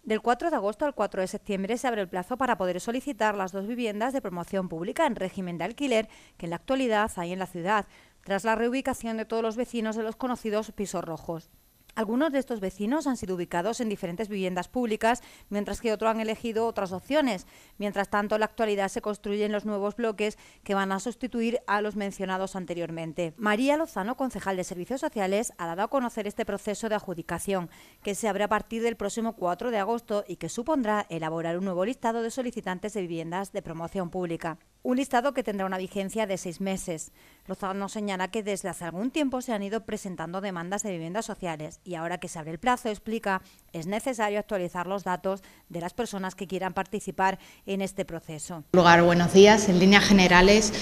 Del 4 de agosto al 4 de septiembre se abre el plazo para poder solicitar las 2 viviendas de promoción pública en régimen de alquiler que en la actualidad hay en la ciudad, tras la reubicación de todos los vecinos de los conocidos pisos rojos. Algunos de estos vecinos han sido ubicados en diferentes viviendas públicas, mientras que otros han elegido otras opciones. Mientras tanto, en la actualidad se construyen los nuevos bloques que van a sustituir a los mencionados anteriormente. María Lozano, concejal de Servicios Sociales, ha dado a conocer este proceso de adjudicación, que se abre a partir del próximo 4 de agosto y que supondrá elaborar un nuevo listado de solicitantes de viviendas de promoción pública. Un listado que tendrá una vigencia de 6 meses. Lozano señala que desde hace algún tiempo se han ido presentando demandas de viviendas sociales y ahora que se abre el plazo, explica, es necesario actualizar los datos de las personas que quieran participar en este proceso. En primer lugar, buenos días. En líneas generales,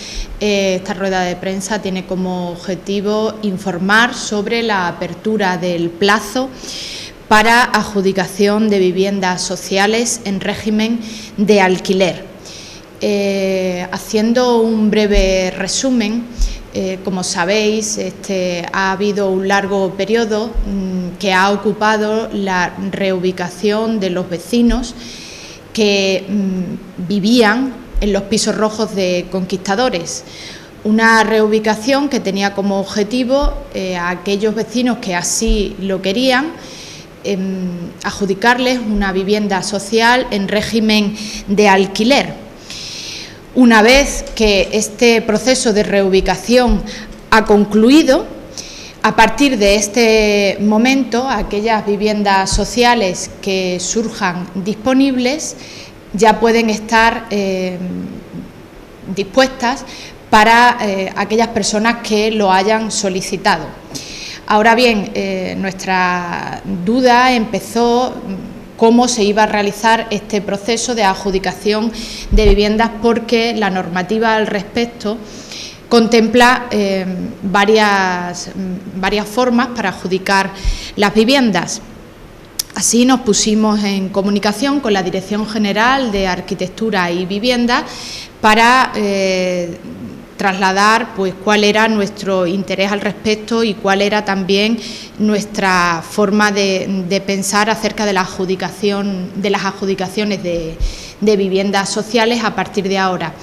esta rueda de prensa tiene como objetivo informar sobre la apertura del plazo para adjudicación de viviendas sociales en régimen de alquiler. Haciendo un breve resumen, como sabéis, ha habido un largo periodo que ha ocupado la reubicación de los vecinos que vivían en los pisos rojos de Conquistadores. Una reubicación que tenía como objetivo a aquellos vecinos que así lo querían, adjudicarles una vivienda social en régimen de alquiler. Una vez que este proceso de reubicación ha concluido, a partir de este momento, aquellas viviendas sociales que surjan disponibles ya pueden estar dispuestas para aquellas personas que lo hayan solicitado. Ahora bien, nuestra duda empezó cómo se iba a realizar este proceso de adjudicación de viviendas, porque la normativa al respecto contempla varias formas para adjudicar las viviendas. Así nos pusimos en comunicación con la Dirección General de Arquitectura y Vivienda para trasladar cuál era nuestro interés al respecto y cuál era también nuestra forma de pensar acerca de la adjudicación, de las adjudicaciones de viviendas sociales a partir de ahora.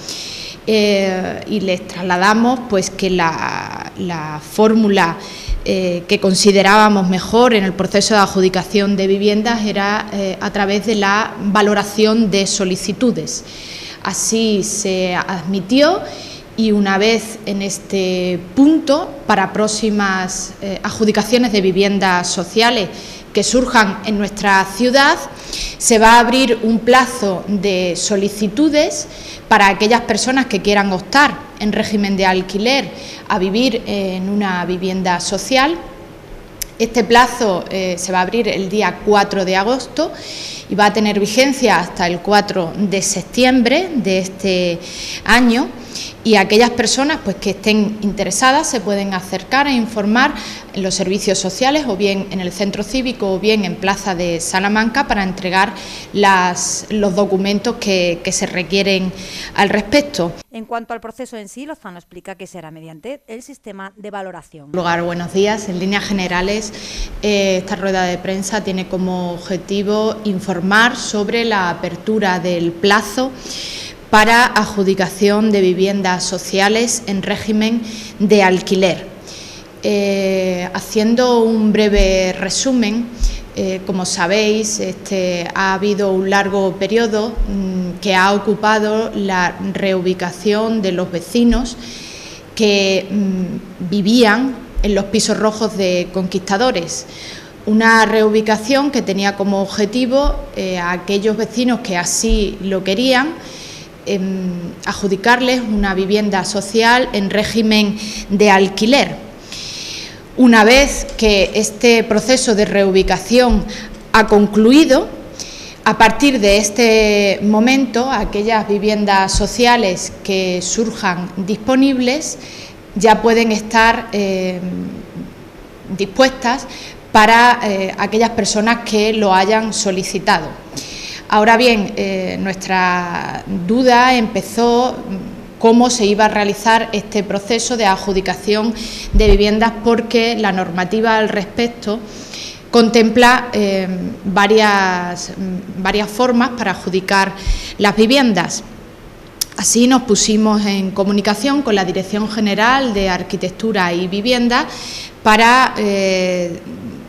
Y les trasladamos que la fórmula que considerábamos mejor en el proceso de adjudicación de viviendas era a través de la valoración de solicitudes. Así se admitió. Y una vez en este punto, para próximas adjudicaciones de viviendas sociales que surjan en nuestra ciudad, se va a abrir un plazo de solicitudes para aquellas personas que quieran optar en régimen de alquiler a vivir en una vivienda social. Este plazo se va a abrir el día 4 de agosto y va a tener vigencia hasta el 4 de septiembre de este año. Y aquellas personas que estén interesadas se pueden acercar e informar en los servicios sociales, o bien en el centro cívico o bien en Plaza de Salamanca, para entregar los documentos que se requieren al respecto. En cuanto al proceso en sí, Lozano explica que será mediante el sistema de valoración. En primer lugar, buenos días. En líneas generales, esta rueda de prensa tiene como objetivo informar sobre la apertura del plazo para adjudicación de viviendas sociales en régimen de alquiler. Haciendo un breve resumen, como sabéis, ha habido un largo periodo que ha ocupado la reubicación de los vecinos que vivían en los pisos rojos de Conquistadores. Una reubicación que tenía como objetivo a aquellos vecinos que así lo querían, adjudicarles una vivienda social en régimen de alquiler. Una vez que este proceso de reubicación ha concluido, a partir de este momento, aquellas viviendas sociales que surjan disponibles ya pueden estar dispuestas para aquellas personas que lo hayan solicitado. Ahora bien, nuestra duda empezó cómo se iba a realizar este proceso de adjudicación de viviendas, porque la normativa al respecto contempla varias formas para adjudicar las viviendas. Así nos pusimos en comunicación con la Dirección General de Arquitectura y Vivienda para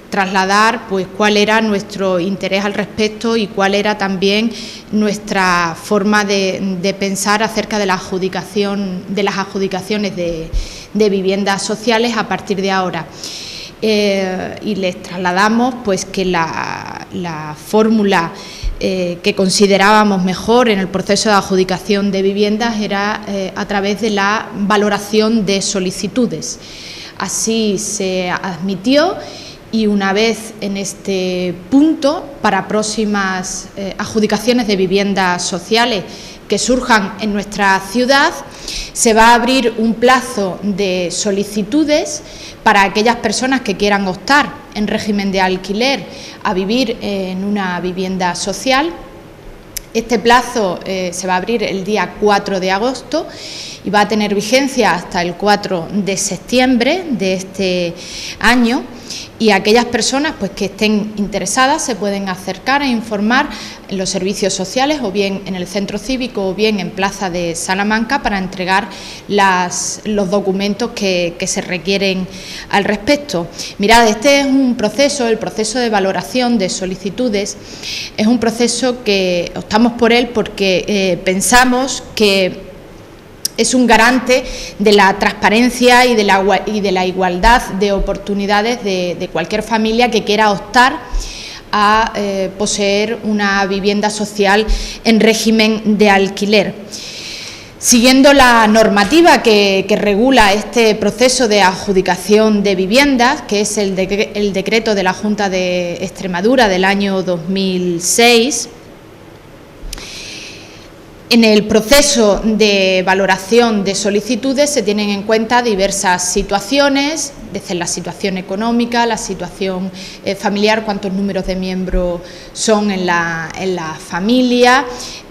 trasladar pues cuál era nuestro interés al respecto y cuál era también nuestra forma de pensar acerca de las adjudicaciones de viviendas sociales a partir de ahora. Y les trasladamos pues que la fórmula que considerábamos mejor en el proceso de adjudicación de viviendas era a través de la valoración de solicitudes. Así se admitió y una vez en este punto, para próximas adjudicaciones de viviendas sociales que surjan en nuestra ciudad, se va a abrir un plazo de solicitudes para aquellas personas que quieran optar en régimen de alquiler a vivir en una vivienda social. Este plazo se va a abrir el día 4 de agosto y va a tener vigencia hasta el 4 de septiembre de este año, y aquellas personas pues que estén interesadas se pueden acercar e informar en los servicios sociales, o bien en el centro cívico o bien en Plaza de Salamanca, para entregar los documentos que se requieren al respecto. Mirad, este es un proceso, el proceso de valoración de solicitudes, es un proceso que optamos por él porque pensamos que es un garante de la transparencia y de la igualdad de oportunidades de cualquier familia que quiera optar a poseer una vivienda social en régimen de alquiler. Siguiendo la normativa que regula este proceso de adjudicación de viviendas, que es el decreto de la Junta de Extremadura del año 2006, en el proceso de valoración de solicitudes se tienen en cuenta diversas situaciones, desde la situación económica, la situación familiar, cuántos números de miembros son en la familia,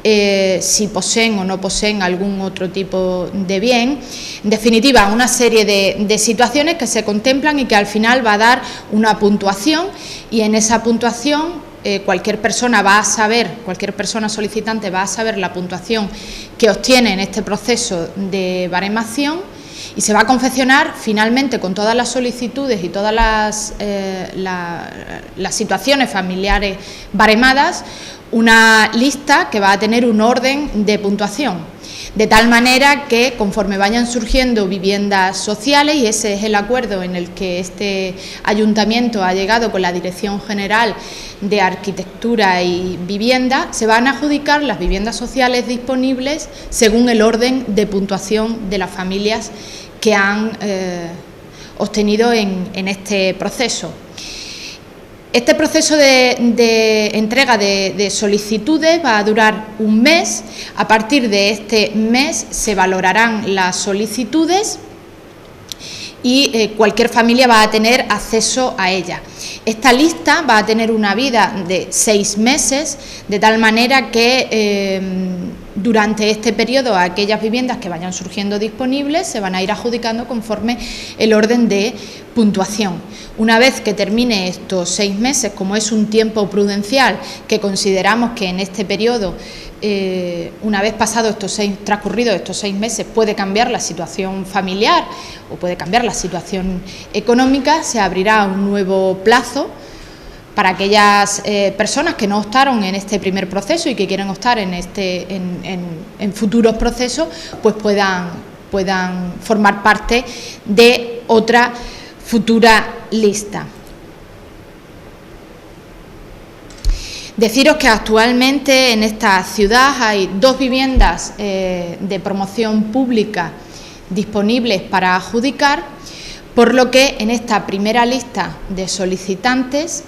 si poseen o no poseen algún otro tipo de bien. En definitiva, una serie de situaciones que se contemplan y que al final va a dar una puntuación, y en esa puntuación cualquier persona solicitante va a saber la puntuación que obtiene en este proceso de baremación, y se va a confeccionar finalmente con todas las solicitudes y todas las situaciones familiares baremadas una lista que va a tener un orden de puntuación, de tal manera que conforme vayan surgiendo viviendas sociales, y ese es el acuerdo en el que este ayuntamiento ha llegado con la Dirección General de Arquitectura y Vivienda, se van a adjudicar las viviendas sociales disponibles según el orden de puntuación de las familias que han obtenido en este proceso. Este proceso de entrega de solicitudes va a durar un mes. A partir de este mes se valorarán las solicitudes y cualquier familia va a tener acceso a ella. Esta lista va a tener una vida de 6 meses, de tal manera que durante este periodo aquellas viviendas que vayan surgiendo disponibles se van a ir adjudicando conforme el orden de puntuación. Una vez que termine estos 6 meses, como es un tiempo prudencial que consideramos que en este periodo, una vez transcurridos estos 6 meses, puede cambiar la situación familiar o puede cambiar la situación económica, se abrirá un nuevo plazo para aquellas personas que no optaron en este primer proceso y que quieren optar en futuros procesos, pues puedan formar parte de otra futura lista. Deciros que actualmente en esta ciudad hay 2 viviendas de promoción pública disponibles para adjudicar, por lo que en esta primera lista de solicitantes,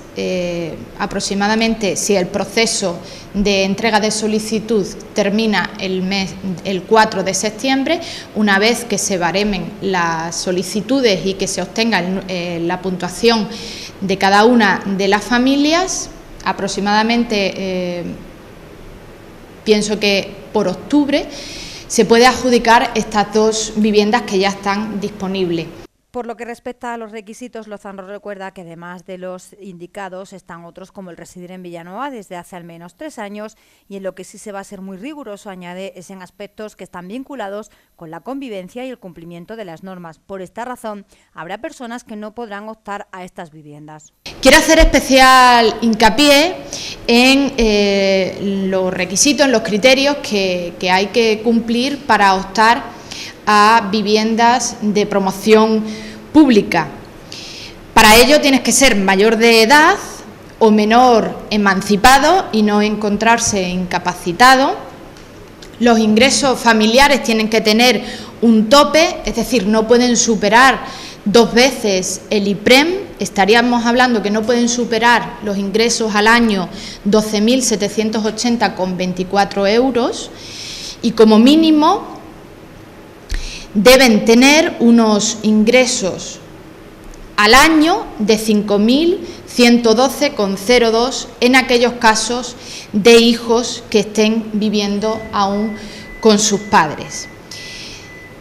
aproximadamente, si el proceso de entrega de solicitud termina el 4 de septiembre, una vez que se baremen las solicitudes y que se obtenga la puntuación de cada una de las familias, aproximadamente pienso que por octubre se puede adjudicar estas 2 viviendas que ya están disponibles. Por lo que respecta a los requisitos, Lozano recuerda que además de los indicados están otros como el residir en Villanueva desde hace al menos 3 años y en lo que sí se va a ser muy riguroso, añade, es en aspectos que están vinculados con la convivencia y el cumplimiento de las normas. Por esta razón, habrá personas que no podrán optar a estas viviendas. Quiero hacer especial hincapié en los requisitos, en los criterios que hay que cumplir para optar a viviendas de promoción pública. Para ello tienes que ser mayor de edad o menor emancipado y no encontrarse incapacitado. Los ingresos familiares tienen que tener un tope, es decir, no pueden superar 2 veces el IPREM. Estaríamos hablando que no pueden superar los ingresos al año 12.780,24 euros y como mínimo deben tener unos ingresos al año de 5.112,02 en aquellos casos de hijos que estén viviendo aún con sus padres.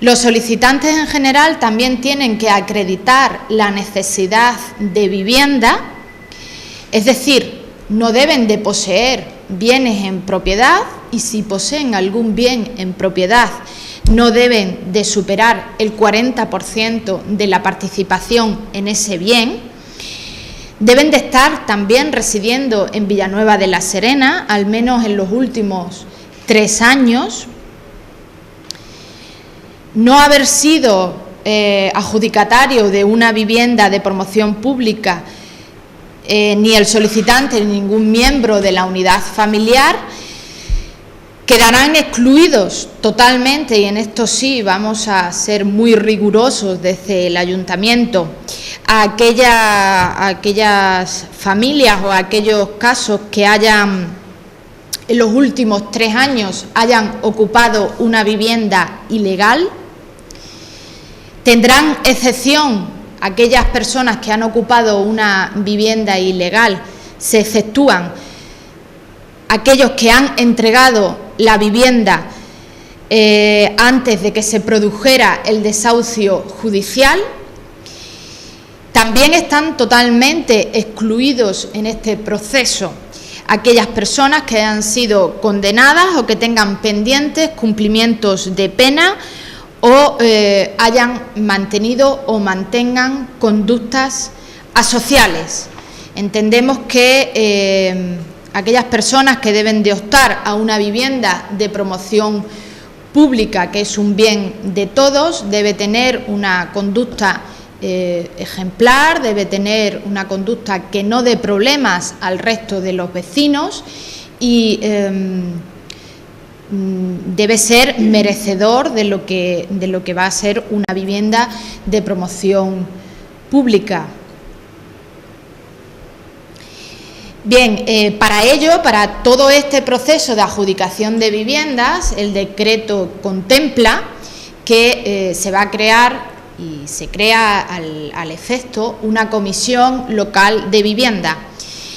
Los solicitantes en general también tienen que acreditar la necesidad de vivienda, es decir, no deben de poseer bienes en propiedad y si poseen algún bien en propiedad no deben de superar el 40% de la participación en ese bien. Deben de estar también residiendo en Villanueva de la Serena, al menos en los últimos 3 años. No haber sido adjudicatario de una vivienda de promoción pública, ni el solicitante ni ningún miembro de la unidad familiar. Quedarán excluidos totalmente, y en esto sí vamos a ser muy rigurosos desde el ayuntamiento, a aquellas familias o a aquellos casos que hayan en los últimos 3 años hayan ocupado una vivienda ilegal. Tendrán excepción aquellas personas que han ocupado una vivienda ilegal, se exceptúan aquellos que han entregado la vivienda antes de que se produjera el desahucio judicial. También están totalmente excluidos en este proceso aquellas personas que han sido condenadas o que tengan pendientes cumplimientos de pena o hayan mantenido o mantengan conductas asociales. Entendemos que aquellas personas que deben de optar a una vivienda de promoción pública, que es un bien de todos, debe tener una conducta ejemplar, debe tener una conducta que no dé problemas al resto de los vecinos y debe ser merecedor de lo que va a ser una vivienda de promoción pública. Bien, para ello, para todo este proceso de adjudicación de viviendas, el decreto contempla que se va a crear y se crea al efecto una comisión local de vivienda.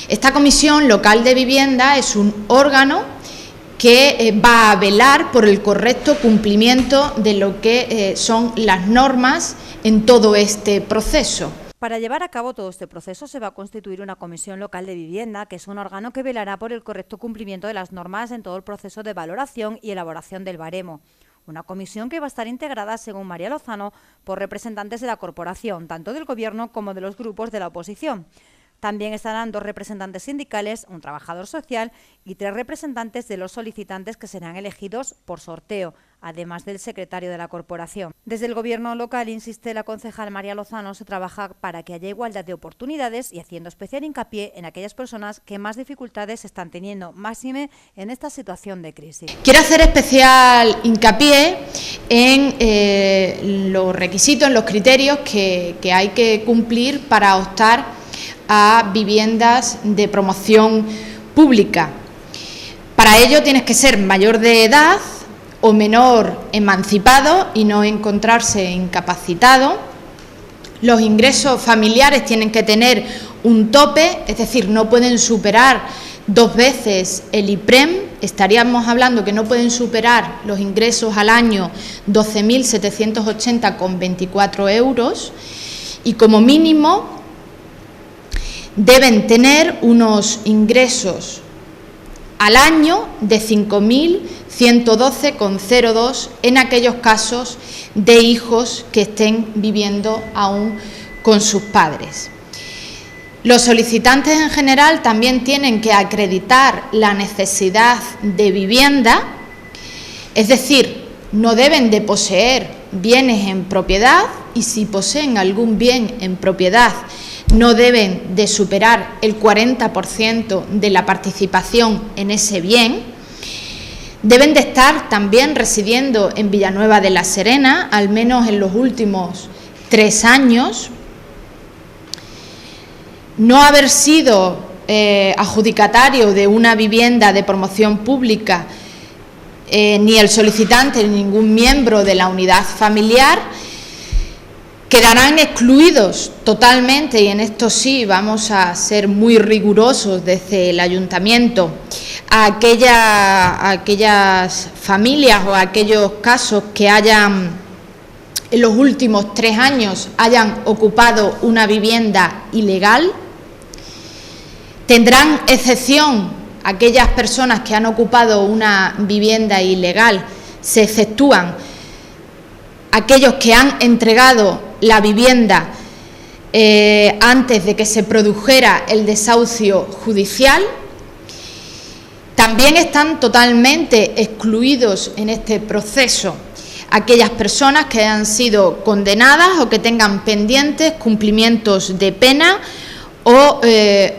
Esta comisión local de vivienda es un órgano que va a velar por el correcto cumplimiento de lo que son las normas en todo este proceso. Para llevar a cabo todo este proceso se va a constituir una comisión local de vivienda, que es un órgano que velará por el correcto cumplimiento de las normas en todo el proceso de valoración y elaboración del baremo. Una comisión que va a estar integrada, según María Lozano, por representantes de la corporación, tanto del Gobierno como de los grupos de la oposición. También estarán 2 representantes sindicales, un trabajador social y 3 representantes de los solicitantes que serán elegidos por sorteo, además del secretario de la corporación. Desde el Gobierno local, insiste la concejal María Lozano, se trabaja para que haya igualdad de oportunidades y haciendo especial hincapié en aquellas personas que más dificultades están teniendo, máxime en esta situación de crisis. Quiero hacer especial hincapié en los requisitos, en los criterios que hay que cumplir para optar a viviendas de promoción pública. Para ello tienes que ser mayor de edad o menor emancipado y no encontrarse incapacitado. Los ingresos familiares tienen que tener un tope, es decir, no pueden superar 2 veces el IPREM, estaríamos hablando que no pueden superar los ingresos al año 12.780,24 euros y como mínimo deben tener unos ingresos al año de 5.112,02 en aquellos casos de hijos que estén viviendo aún con sus padres. Los solicitantes en general también tienen que acreditar la necesidad de vivienda, es decir, no deben de poseer bienes en propiedad y si poseen algún bien en propiedad no deben de superar el 40% de la participación en ese bien. Deben de estar también residiendo en Villanueva de la Serena, al menos en los últimos 3 años. No haber sido adjudicatario de una vivienda de promoción pública, ni el solicitante ni ningún miembro de la unidad familiar, quedarán excluidos totalmente, y en esto sí vamos a ser muy rigurosos desde el ayuntamiento, a aquellas familias o a aquellos casos que hayan en los últimos 3 años hayan ocupado una vivienda ilegal. Tendrán excepción aquellas personas que han ocupado una vivienda ilegal, se exceptúan aquellos que han entregado la vivienda antes de que se produjera el desahucio judicial. También están totalmente excluidos en este proceso aquellas personas que han sido condenadas o que tengan pendientes cumplimientos de pena o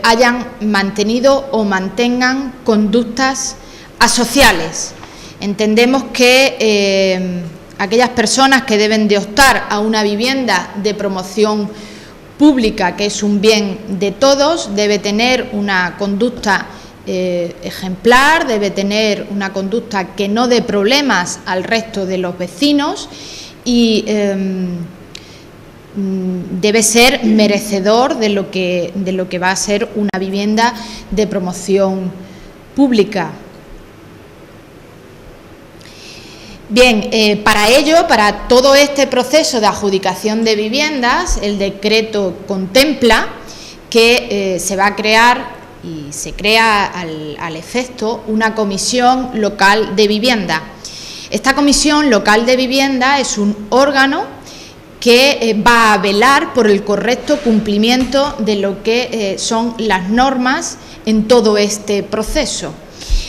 hayan mantenido o mantengan conductas asociales. Entendemos que aquellas personas que deben de optar a una vivienda de promoción pública, que es un bien de todos, debe tener una conducta ejemplar, debe tener una conducta que no dé problemas al resto de los vecinos y debe ser merecedor de lo que va a ser una vivienda de promoción pública. Bien, para ello, para todo este proceso de adjudicación de viviendas, el decreto contempla que se va a crear y se crea al efecto una comisión local de vivienda. Esta comisión local de vivienda es un órgano que va a velar por el correcto cumplimiento de lo que son las normas en todo este proceso.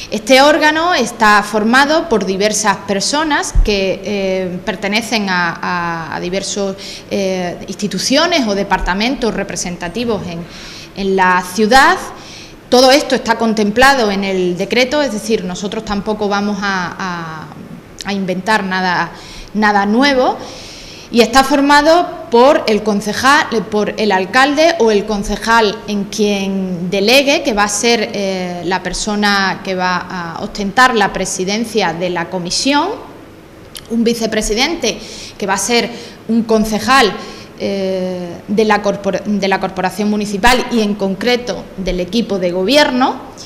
Este órgano está formado por diversas personas que pertenecen a diversas instituciones o departamentos representativos en la ciudad. Todo esto está contemplado en el decreto, es decir, nosotros tampoco vamos a inventar nada nuevo. Y está formado por el concejal, por el alcalde o el concejal en quien delegue, que va a ser la persona que va a ostentar la presidencia de la comisión, un vicepresidente que va a ser un concejal de la corporación municipal y en concreto del equipo de gobierno,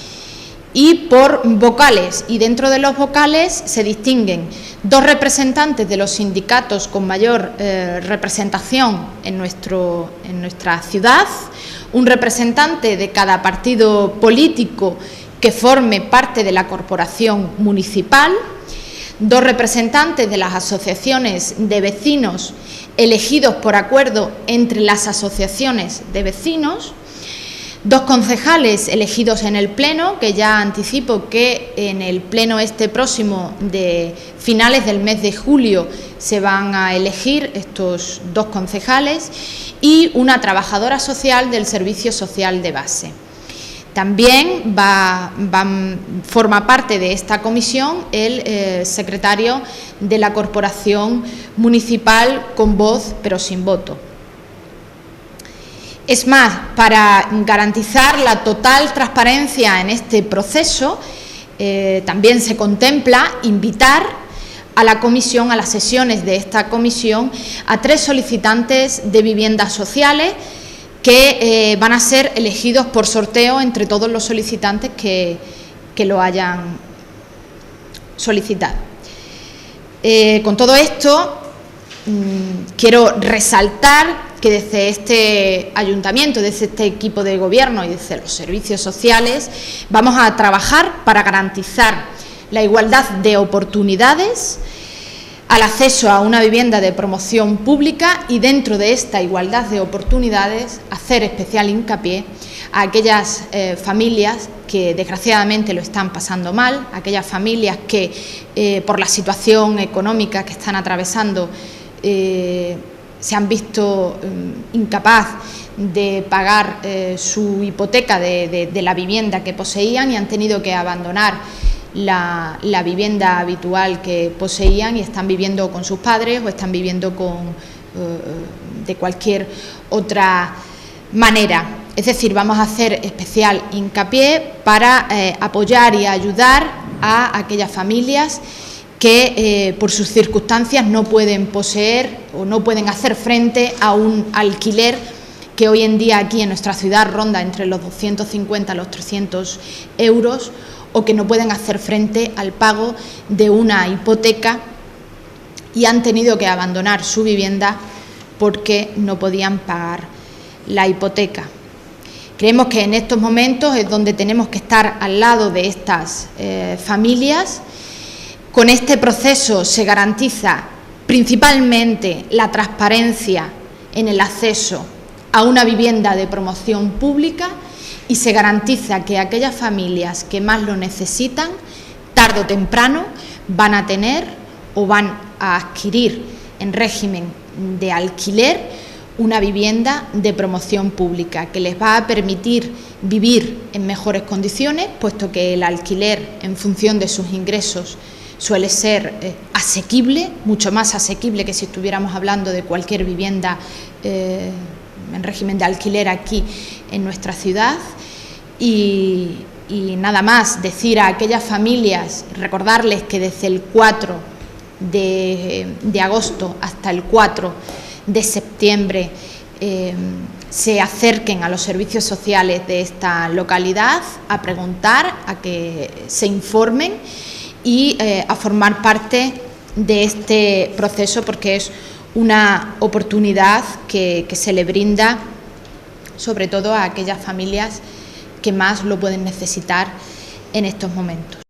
y por vocales, y dentro de los vocales se distinguen 2 representantes de los sindicatos con mayor representación en nuestra ciudad, un representante de cada partido político que forme parte de la corporación municipal, 2 representantes de las asociaciones de vecinos elegidos por acuerdo entre las asociaciones de vecinos, 2 concejales elegidos en el Pleno, que ya anticipo que en el Pleno este próximo de finales del mes de julio se van a elegir estos 2 concejales, y una trabajadora social del Servicio Social de Base. También forma parte de esta comisión el secretario de la Corporación Municipal con voz pero sin voto. Es más, para garantizar la total transparencia en este proceso, también se contempla invitar a la comisión, a las sesiones de esta comisión, a 3 solicitantes de viviendas sociales que van a ser elegidos por sorteo entre todos los solicitantes que lo hayan solicitado. Con todo esto, quiero resaltar que desde este ayuntamiento, desde este equipo de gobierno y desde los servicios sociales vamos a trabajar para garantizar la igualdad de oportunidades al acceso a una vivienda de promoción pública y dentro de esta igualdad de oportunidades hacer especial hincapié a aquellas familias que desgraciadamente lo están pasando mal, aquellas familias que por la situación económica que están atravesando se han visto incapaz de pagar su hipoteca de la vivienda que poseían y han tenido que abandonar la vivienda habitual que poseían y están viviendo con sus padres o están viviendo de cualquier otra manera. Es decir, vamos a hacer especial hincapié para apoyar y ayudar a aquellas familias que por sus circunstancias no pueden poseer o no pueden hacer frente a un alquiler que hoy en día aquí en nuestra ciudad ronda entre los 250 a los 300 euros o que no pueden hacer frente al pago de una hipoteca y han tenido que abandonar su vivienda porque no podían pagar la hipoteca. Creemos que en estos momentos es donde tenemos que estar al lado de estas familias. Con este proceso se garantiza principalmente la transparencia en el acceso a una vivienda de promoción pública y se garantiza que aquellas familias que más lo necesitan, tarde o temprano, van a tener o van a adquirir en régimen de alquiler una vivienda de promoción pública que les va a permitir vivir en mejores condiciones, puesto que el alquiler en función de sus ingresos suele ser asequible, mucho más asequible que si estuviéramos hablando de cualquier vivienda en régimen de alquiler aquí en nuestra ciudad. Y nada más, decir a aquellas familias, recordarles que desde el 4 de agosto hasta el 4 de septiembre se acerquen a los servicios sociales de esta localidad a preguntar, a que se informen y a formar parte de este proceso, porque es una oportunidad que se le brinda sobre todo a aquellas familias que más lo pueden necesitar en estos momentos.